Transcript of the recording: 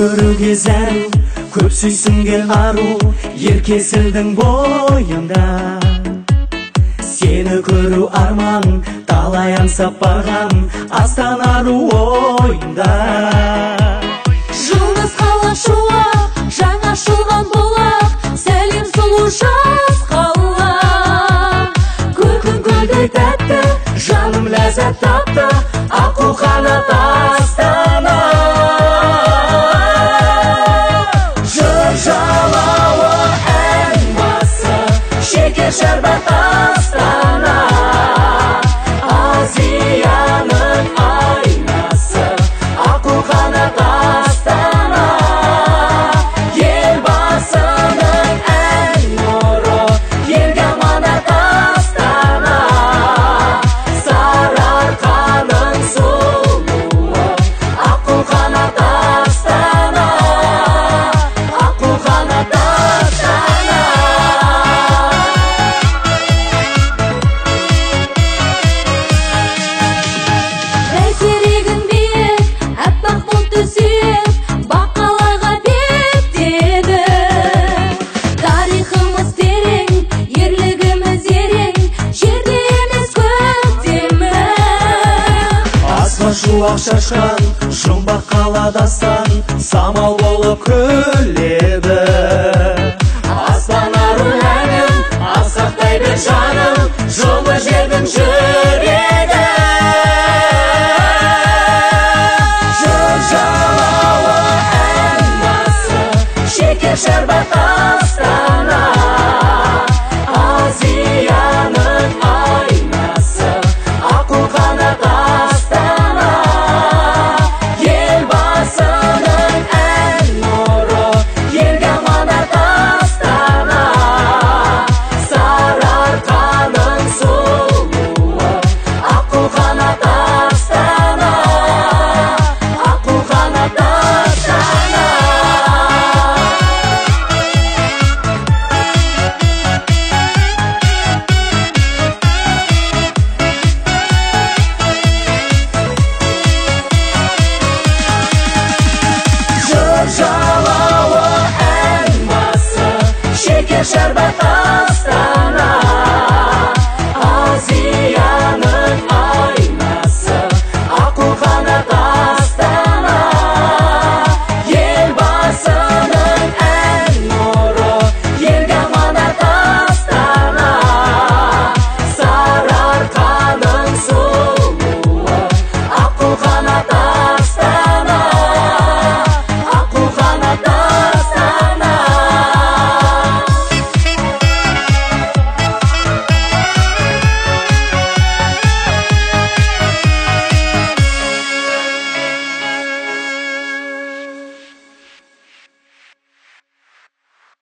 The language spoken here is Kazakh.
көрүүгө зару, көп сүйсүнгөн ару, ерке силдин боюнда. Сени көрүү арман, талай аңсап баргам, астан ару оюнда. Жылдыз кала шулап, жаңа ашылган булак, сәлем сулуу жаз кала. Көркүн гүлдөй тәтті, жаным ләззат тапты, акыл канат астана. Жыр жалауы ән басы, шекер шәрбат астана. Азияның айнасы, акыл канат астана. Елбасының ән нұры, елге аманат астана. Сарыарқаның сұлуы, ақыл қанат астана. Ақыл қанат астана. Бәйтерегің биік, аппақ бұлтты сүйек, бақаларға беттеді. Тарихымыз терең, ерлігіміз ерең, жерде емес көктемі. Аспан шуақ шашқан, жұмбақ қала дастан, самал болып күледі. Аспан ару әнім, асқақтайды жаным, жылы жердің жүрегі. Жыр жалауы ән басы, шекер шәрбат астана. Азияның айнасы, ақыл қанат астана. Елбасының ән нұры, елге аманат астана. Сарыарқаның сұлуы, ақыл қанат астана. Ақыл қанат астана. Жыр жалауы ән басы, шекер шәрбат